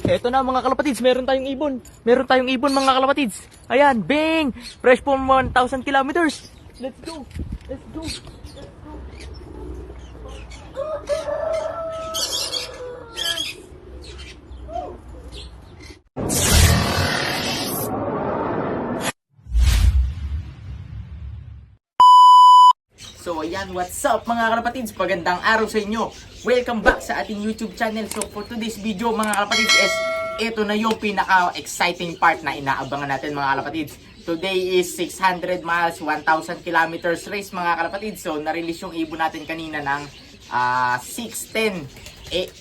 Eto na mga kalapatids, meron tayong ibon. Meron tayong ibon mga kalapatids. Ayan, bing! Fresh from 1,000 kilometers. Let's go! Let's go! So ayan, what's up mga kalapatids? Pagandang araw sa inyo. Welcome back sa ating YouTube channel. So for today's video mga kalapatids is ito na yung pinaka-exciting part na inaabangan natin mga kalapatids. Today is 600 miles, 1,000 kilometers race mga kalapatids. So na-release yung ibon natin kanina ng 6:10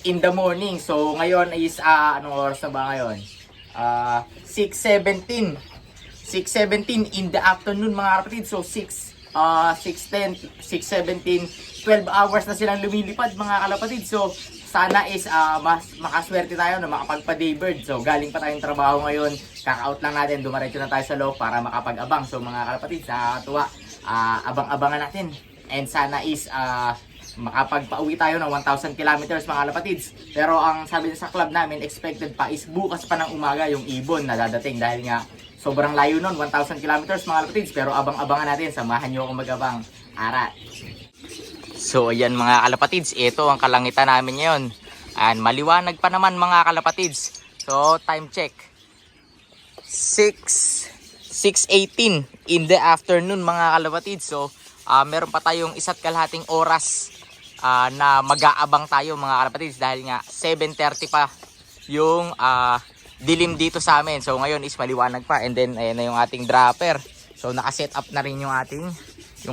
in the morning. So ngayon is anong oras na ba ngayon? 6:17 in the afternoon mga kalapatids. So 6:10, 6:17, 12 hours na silang lumilipad mga kalapatid. So sana is mas makaswerte tayo na makapagpa-daybird. So galing pa tayong trabaho ngayon, kaka-out lang natin, dumiretso na tayo sa loob para makapag-abang. So mga kalapatid, sa tuwa, abang-abangan natin. And sana is makapagpa-uwi tayo ng 1,000 kilometers mga kalapatids. Pero ang sabi sa club namin, expected pa is bukas pa ng umaga yung ibon na dadating dahil nga sobrang layo nun, 1,000 kilometers mga kalapatids. Pero abang-abangan natin, samahan nyo akong mag-abang. Arat! So ayan mga kalapatids, ito ang kalangitan namin ngayon. And maliwanag pa naman mga kalapatids. So time check, 6:18 in the afternoon mga kalapatids. So meron pa tayong 1.5 oras na mag-aabang tayo mga kalapatids. Dahil nga 7:30 pa yung dilim dito sa amin. So ngayon is maliwanag pa. And then ayan na yung ating dropper. So naka-set up na rin yung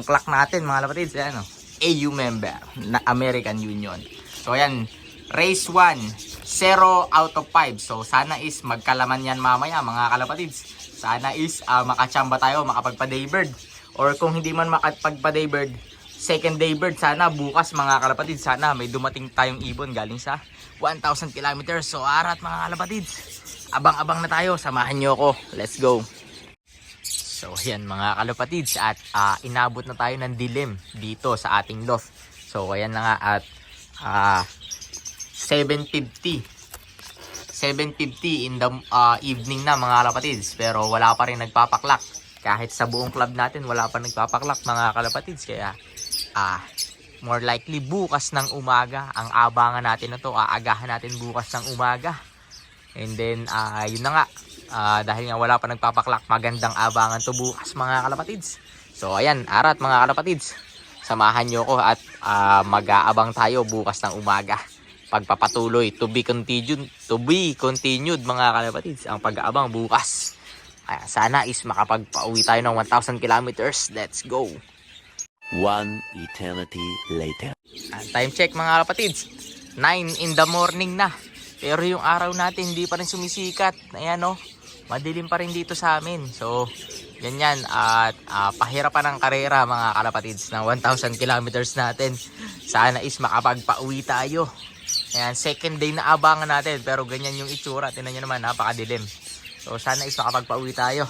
clock natin mga kalapatids. Ayan, AU member na American Union. So ayan, race 1, 0 out of 5. So sana is magkalaman yan mamaya mga kalapatids. Sana is makachamba tayo, makapagpa-daybird. Or kung hindi man makapagpa-daybird, second daybird sana bukas mga kalapatids. Sana may dumating tayong ibon galing sa 1,000 kilometers. So arat mga kalapatids, abang-abang na tayo, samahan nyo ako. Let's go. So ayan mga kalapatids, at inabot na tayo ng dilim dito sa ating loft. So ayan na nga, at 7:50 in the evening na mga kalapatids. Pero wala pa rin nagpapaklak. Kahit sa buong club natin wala pa nagpapaklak mga kalapatids. Kaya more likely bukas ng umaga ang abangan natin na to. Aagahan natin bukas ng umaga. And then yun na nga, dahil nga wala pa nagpapaklak, magandang abangan to bukas mga kalapatids. So ayan, arat mga kalapatids, samahan nyo ko at mag-aabang tayo bukas ng umaga. Pagpapatuloy, to be continued mga kalapatids ang pag-aabang bukas. Sana is makapagpa-uwi tayo ng 1,000 kilometers. Let's go. One eternity later. Time check mga kalapatids, 9 in the morning na. Pero yung araw natin hindi pa rin sumisikat. Ayan madilim pa rin dito sa amin. So ganyan, at pahirapan ng karera mga kalapatids ng 1,000 kilometers natin. Sana is makapagpa-uwi tayo. Ayan, second day na abangan natin. Pero ganyan yung itsura, tingnan nyo naman, napakadilim. So sana is makapagpa-uwi tayo.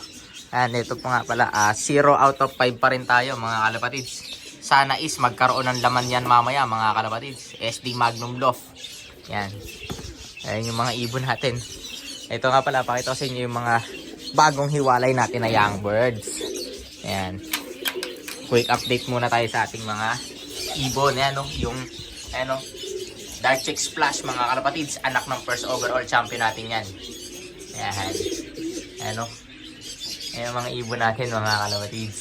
Ayan, ito pa nga pala, 0 out of 5 pa rin tayo mga kalapatids. Sana is magkaroon ng laman yan mamaya mga kalapatids. SD Magnum Loft. Yan. Ayan yung mga ibon natin. Ito nga pala, pakita ko sa inyo yung mga bagong hiwalay natin na young birds. Ayan. Quick update muna tayo sa ating mga ibon. Ayan yung Dark Check Splash mga kalapatids. Anak ng first overall champion natin yan. Ayan. Ayan yung mga ibon natin mga kalapatids.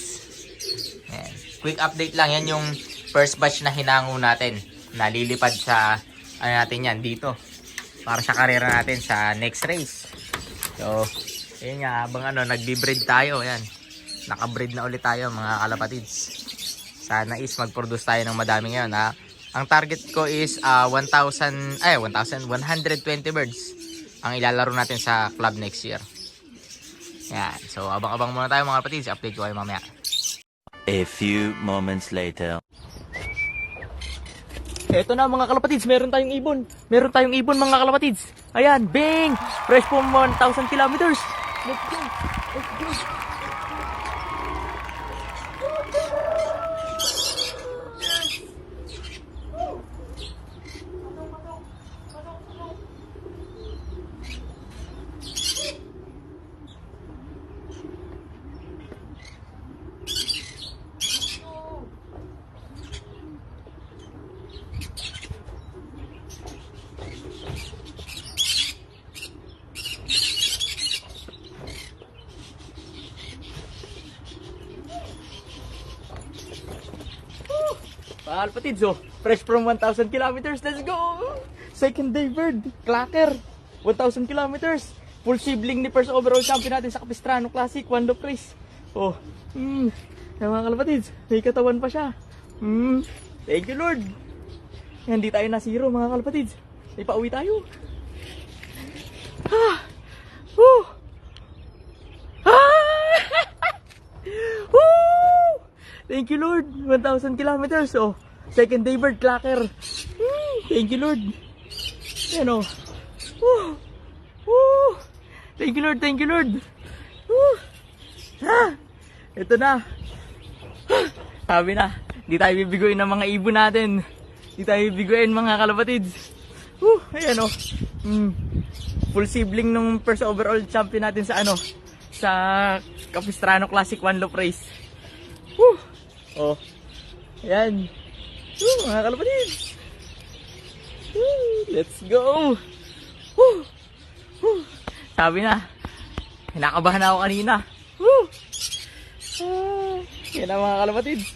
Ayan. Quick update lang. Yan yung first batch na hinango natin. Nalilipad sa natin yan dito. Para sa karera natin sa next race. So, yun nga, habang nagbi-breed tayo, yan. Naka-breed na ulit tayo mga kalapatids. Sana is mag-produce tayo ng madami ngayon, ha. Ang target ko is 120 birds ang ilalaro natin sa club next year. Yan. So, abang-abang muna tayo mga kalapatids. Update ko kayo mamaya. A few moments later. Eto na mga kalapatids, meron tayong ibon. Meron tayong ibon mga kalapatids. Ayan, bing! Fresh from 1,000 kilometers. Let's go! Let's go! Mga kalapatids, oh. Fresh from 1,000 kilometers. Let's go! Second day bird. Clacker. 1,000 kilometers. Full sibling ni first overall champion natin sa Capistrano Classic. One loop race. Oh. Mga kalapatids, may katawan pa siya. Thank you, Lord. Hindi tayo na zero, mga kalapatids. May pauwi tayo. Woo! Woo! Thank you, Lord. 1,000 kilometers. Oh, second day bird clacker. Thank you, Lord. Yan oh. Woo! Woo! Thank you, Lord. Thank you, Lord. Woo! Ito na. Sabi na, hindi tayo bibiguin ng mga ibon natin. Hindi tayo bibiguin, mga kalapatids. Ayan oh. Full sibling nung first overall champion natin sa sa Capistrano Classic One Loop Race. Oh. Ayan. Mga kalapatids. Let's go. Sabi na, kinakabahan ako kanina. Yan ang mga kalapatids.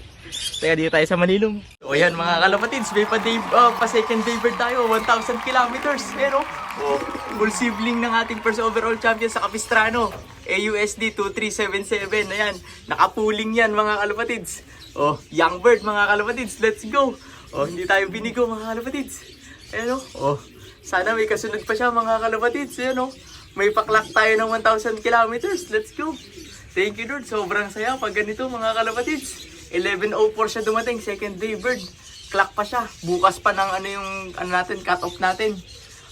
Teka, dito tayo sa Manilong. So ayan mga kalapatids, may pa second day bird tayo, 1,000 kilometers. Pero, full sibling ng ating first overall champion sa Capistrano. AUSD 2377. Ayan, nakapuling yan mga kalapatids. Young bird mga kalapatids, let's go. Hindi tayo binigo mga kalapatids. Ayan sana may kasunod pa siya mga kalapatids. Ayan may paklak tayo ng 1,000 kilometers. Let's go. Thank you, Lord. Sobrang saya pag ganito mga kalapatids. 11:04 siya dumating, second day bird. Clock pa siya. Bukas pa ng natin, cut off natin.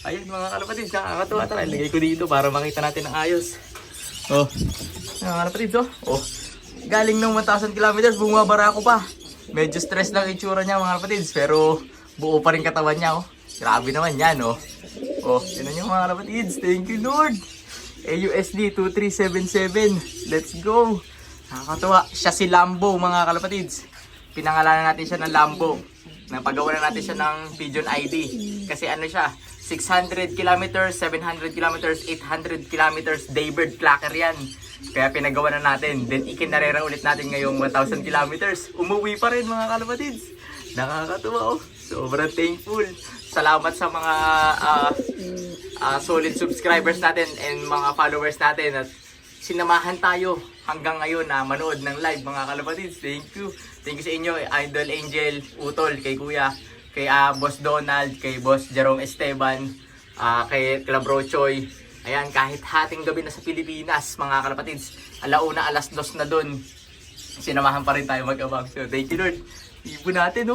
Ayun mga kalapatids, nakakatuwa. Tara, ilagay ko dito para makita natin ang ayos. Mga kalapatids, galing ng 1,000 kilometers, bumabara ako pa. Medyo stress lang itsura niya mga kalapatids, pero buo pa rin katawan niya, Grabe naman yan, Yun yung mga kalapatids. Thank you, Lord. AUSD 2377. Let's go. Nakakatuwa. Siya si Lambo mga kalapatids. Pinangalanan natin siya ng Lambo. Napagawa na natin siya ng Pigeon ID. Kasi siya, 600 kilometers, 700 kilometers, 800 kilometers, daybird clacker yan. Kaya pinagawa na natin. Then ikinarera ulit natin ngayong 1,000 kilometers. Umuwi pa rin mga kalapatids. Nakakatuwa Sobrang thankful. Salamat sa mga solid subscribers natin and mga followers natin at sinamahan tayo hanggang ngayon na manood ng live mga kalapatids. Thank you. Thank you sa inyo, Idol Angel, Utol, kay Kuya, kay Boss Donald, kay Boss Jerome Esteban, kay Clabro Choy. Ayan, kahit hating gabi na sa Pilipinas mga kalapatids, alauna, 2:00 na dun, sinamahan pa rin tayo mag-abang. So thank you, Lord. Ibon natin,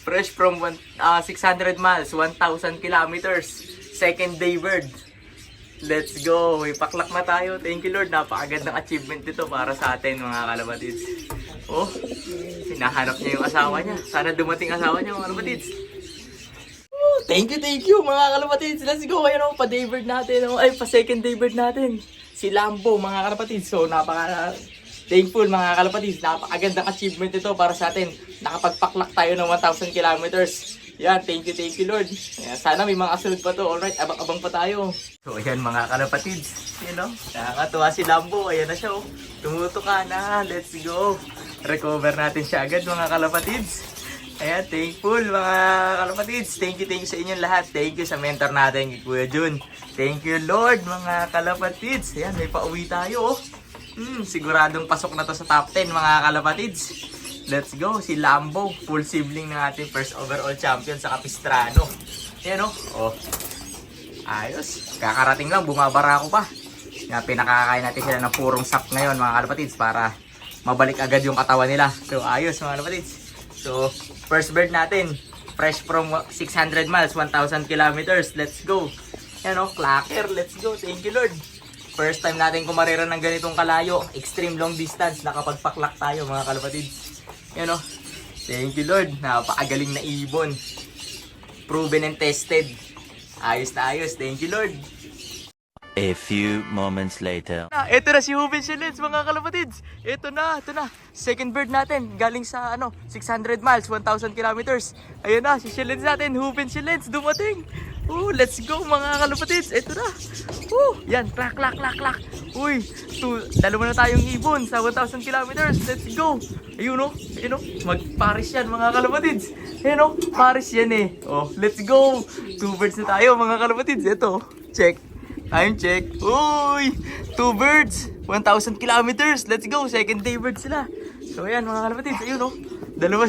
fresh from 600 miles, 1,000 kilometers. Second day bird. Let's go. May paklak na tayo. Thank you, Lord. Napakagandang achievement dito para sa atin mga kalapatids. Hinahanap niya yung asawa niya. Sana dumating asawa niya mga kalapatids. Thank you mga kalapatids. Let's go. Ayan pa day bird natin. Pa second day bird natin. Si Lambo mga kalapatids. So thankful mga kalapatids, napakagandang achievement ito para sa atin. Nakapagpaklak tayo ng 1,000 kilometers. Yan, thank you Lord. Yan, sana may mga kasunod pa to. Alright, abang-abang pa tayo. So ayan mga kalapatids, nakakatuwa si Lambo. Ayan na siya tumutuka na, let's go. Recover natin siya agad mga kalapatids. Ayan, thankful mga kalapatids. Thank you sa inyong lahat. Thank you sa mentor natin, Kuya Jun. Thank you Lord mga kalapatids. Ayan, may pauwi tayo siguradong pasok na to sa top 10 mga kalapatids. Let's go, si Lambo, full sibling ng ating first overall champion sa Capistrano. Ayan ayos, kakarating lang, bumabara ako pa. Pinakakain natin sila ng purong sap ngayon mga kalapatids para mabalik agad yung katawan nila. So ayos mga kalapatids. So first bird natin, fresh from 600 miles, 1,000 kilometers. Let's go. Ayan clacker, let's go. Thank you Lord. First time natin kumarera ng ganitong kalayo, extreme long distance, nakapagpaklak tayo mga kalapatids. Yan thank you Lord, napakagaling na ibon. Proven and tested. Ayos na ayos, thank you Lord. A few moments later. Ito na si Ruben Silens, mga kalapatids. Ito na. Second bird natin, galing sa 600 miles, 1,000 kilometers. Ayun na, si Silens natin, Ruben Silens, dumating. Let's go mga kalapatids. Ito na. Yan, clack. Uy, dalawa na tayong ibon sa 1,000 kilometers. Let's go. Ayun o. Mag-Paris yan mga kalapatids. Ayun o, Paris yan eh. Let's go. 2 birds na tayo mga kalapatids. Ito, check. Time check. Uy! 2 birds! 1,000 kilometers! Let's go! Second day birds sila. So ayan mga kalapatids. Ayun oh. Dalawa.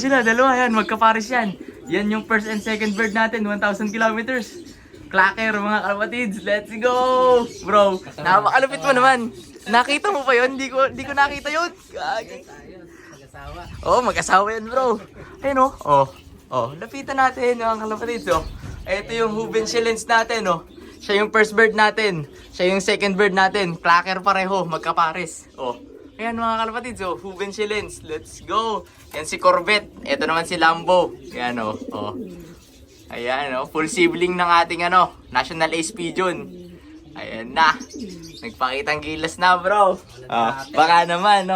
Yan, magkapares yan. Yan yung first and second bird natin. 1,000 kilometers. Clacker mga kalapatids. Let's go! Bro, napakalapit mo naman. Nakita mo pa yun? Hindi ko nakita yun. Mag-asawa yan bro. Ayun oh. Lapitan natin mga kalapatids oh. Ito yung Ruben Silens natin oh. Siya yung first bird natin. Siya yung second bird natin. Clacker pareho. Magkapares. Ayan mga kalapatids. Ruben Silens. Let's go. Yan si Corvette. Ito naman si Lambo. Ayan Ayan full sibling ng ating National Ace Pigeon. Ayan na. Nagpakitang gilas na bro. Baka naman.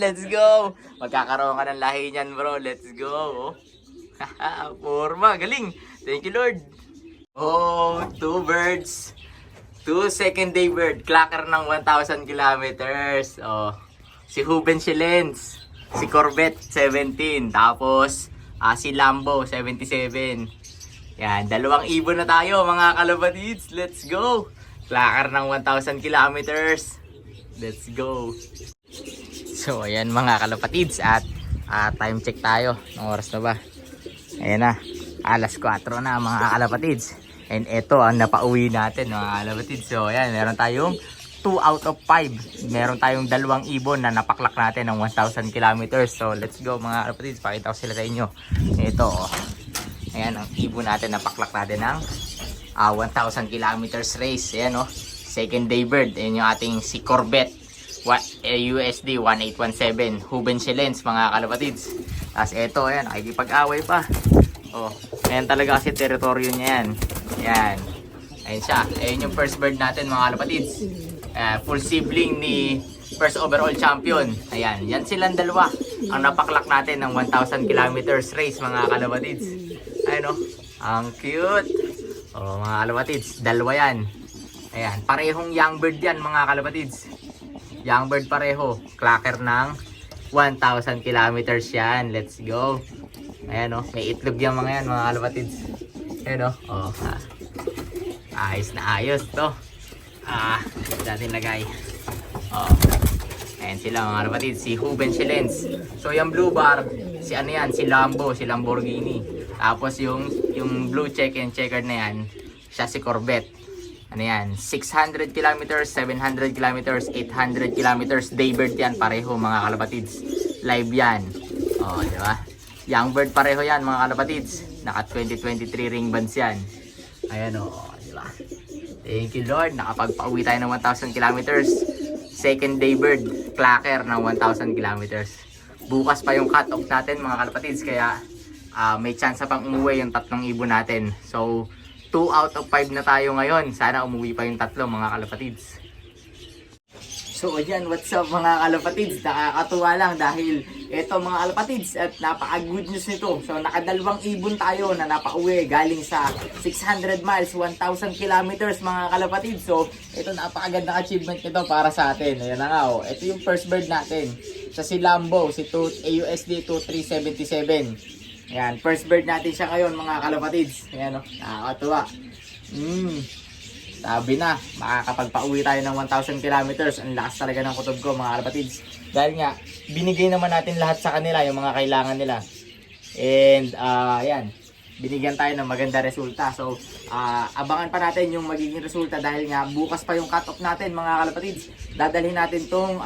Let's go. Magkakaroon ka ng lahi niyan bro. Let's go. Forma. Galing. Thank you Lord. 2 birds. 2 second day bird. Clacker ng 1,000 kilometers. Si Ruben Silens. Si Corvette 17. Tapos si Lambo 77. Yan, 2 ibon na tayo mga kalapatids. Let's go. Clacker ng 1,000 kilometers. Let's go. So ayan mga kalapatids. At time check tayo. Anong oras na ba? Ayan na. Alas 4 na mga kalapatids. And ito ang napauwi natin mga kalapatids. So ayan, meron tayong 2 out of 5. Meron tayong 2 ibon na napaklak natin ng 1,000 kilometers. So let's go mga kalapatids. Pakita ko sila sa inyo. Ito ayan ang ibon natin, napaklak natin ng 1,000 kilometers race. Ayan second day bird. Ayan yung ating si Corvette. USD 1817. Ruben Silens mga kalapatids. Tapos ito ayan, nakikipag-away pa. Ayan talaga kasi teritoryo niya yan. Ayan. Ayan siya. Ayan yung first bird natin mga kalapatids. Full sibling ni first overall champion. Ayan. Yan silang dalawa. Ang napaklak natin ng 1,000 kilometers race mga kalapatids. Ayan ang cute. Mga kalapatids. Dalawa yan. Ayan. Parehong young bird yan mga kalapatids. Young bird pareho. Clacker ng 1,000 kilometers yan. Let's go. Ayan may itlog yung mga yan mga kalapatids. Ayan ayos na ayos to. Dating lagay. Ayan sila mga kalapatids. Si Ruben Silens. So yung blue bar, si si Lambo, si Lamborghini. Tapos yung blue check and checkered na yan, siya si Corvette. 600 kilometers, 700 kilometers, 800 kilometers. Daybird yan pareho mga kalapatids. Live yan. Diba? Young bird pareho yan mga kalapatids. Naka 2023 ring bands yan. Ayan diba? Thank you Lord. Nakapagpauwi tayo ng 1,000 kilometers. Second day bird. Clacker ng 1,000 kilometers. Bukas pa yung cut off natin mga kalapatids. Kaya may chance pang umuwi yung 3 ibon natin. So 2 out of 5 na tayo ngayon. Sana umuwi pa yung 3 mga kalapatids. So ayan, what's up mga kalapatids? Nakakatuwa lang dahil ito mga kalapatids at napaka-good news nito. So nakadalawang ibon tayo na napauwi galing sa 600 miles, 1,000 kilometers mga kalapatids. So ito napakagandang achievement nito para sa atin. Ayan na nga ito yung first bird natin. Sa si Lambo, si AUSD 2377. Ayan, first bird natin siya ngayon mga kalapatids. Ayan nakakatuwa. Sabi na, makakapagpauwi tayo ng 1,000 kilometers. Ang lakas talaga ng kutob ko mga kalapatids. Dahil nga, binigay naman natin lahat sa kanila yung mga kailangan nila. And ayan, binigyan tayo ng maganda resulta. So abangan pa natin yung magiging resulta dahil nga bukas pa yung cut-off natin mga kalapatids. Dadalhin natin tong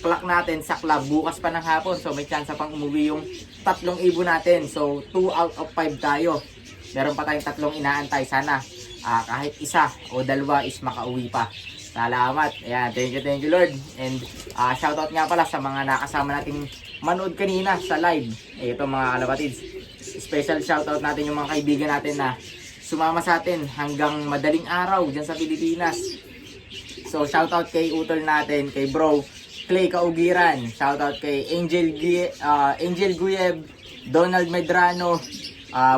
clock natin sa club bukas pa ng hapon. So may chance pang umuwi yung 3 ibon natin. So 2 out of 5 tayo. Meron pa tayong 3 inaantay. Sana kahit 1 o 2 is makauwi pa. Salamat. Ayan, thank you Lord. And shoutout nga pala sa mga nakasama nating manood kanina sa live. Ito mga kalapatids. Special shoutout natin yung mga kaibigan natin na sumama sa atin hanggang madaling araw dyan sa Pilipinas. So shoutout kay utol natin, kay bro Clay Kaugiran, shoutout kay Angel Guyeb, Donald Medrano,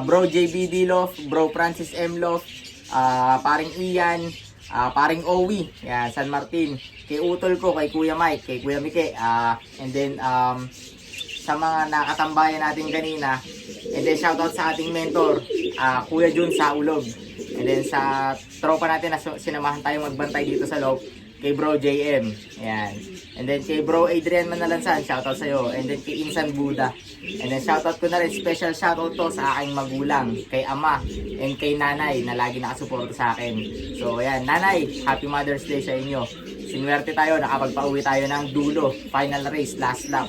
bro JB Dilof, bro Francis M. Lof, paring Ian, paring Owi, yan, San Martin, kay utol ko, kay Kuya Mike, kay Kuya Mike, and then sa mga nakatambayan natin kanina, and then shoutout sa ating mentor, Kuya Jun sa Ulog, and then sa tropa natin na sinamahan tayo magbantay dito sa loob, kay bro JM, yan, and then kay bro Adrian Manalansan, shoutout sa'yo, and then kay Insan Buda, and then shoutout ko na rin, special shoutout to sa aking magulang, kay ama, and kay nanay na lagi nakasuporta sa akin. So ayan, nanay, happy Mother's Day sa inyo. Sinuwerte tayo, nakapagpauwi tayo ng dulo, final race, last lap,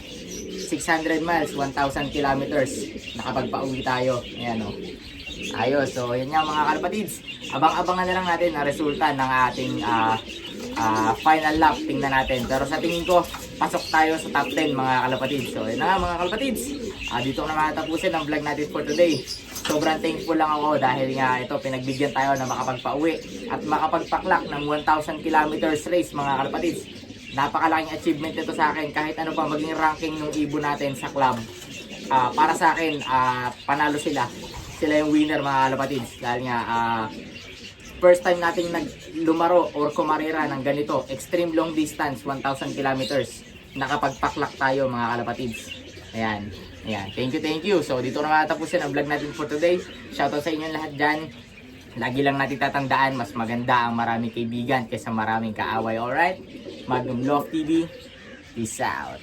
600 miles, 1,000 kilometers, nakapagpauwi tayo, ayan o. Ayos, so yan nga mga kalapatids, abang-abangan na lang natin ang resulta ng ating final lap, tingnan natin. Pero sa tingin ko, pasok tayo sa top 10 mga kalapatids. So yun na nga mga kalapatids, dito ko na matatapusin ang vlog natin for today. Sobrang thankful lang ako dahil nga ito, pinagbigyan tayo na makapagpauwi at makapagpaklak ng 1,000 kilometers race mga kalapatids. Napakalaking achievement ito sa akin, kahit ano pa maging ranking ng ibon natin sa club. Para sa akin, panalo sila. Sila yung winner mga kalapatids. Dahil nga, first time nating lumaro or kumarera ng ganito, extreme long distance, 1,000 kilometers. Nakapagpaklak tayo mga kalapatids. Ayan. Ayan. Thank you. So dito na matapusin ang vlog natin for today. Shoutout sa inyo lahat dyan. Lagi lang natin tatandaan, mas maganda ang maraming kaibigan kaysa maraming kaaway. Alright? Magnum Love TV. Peace out.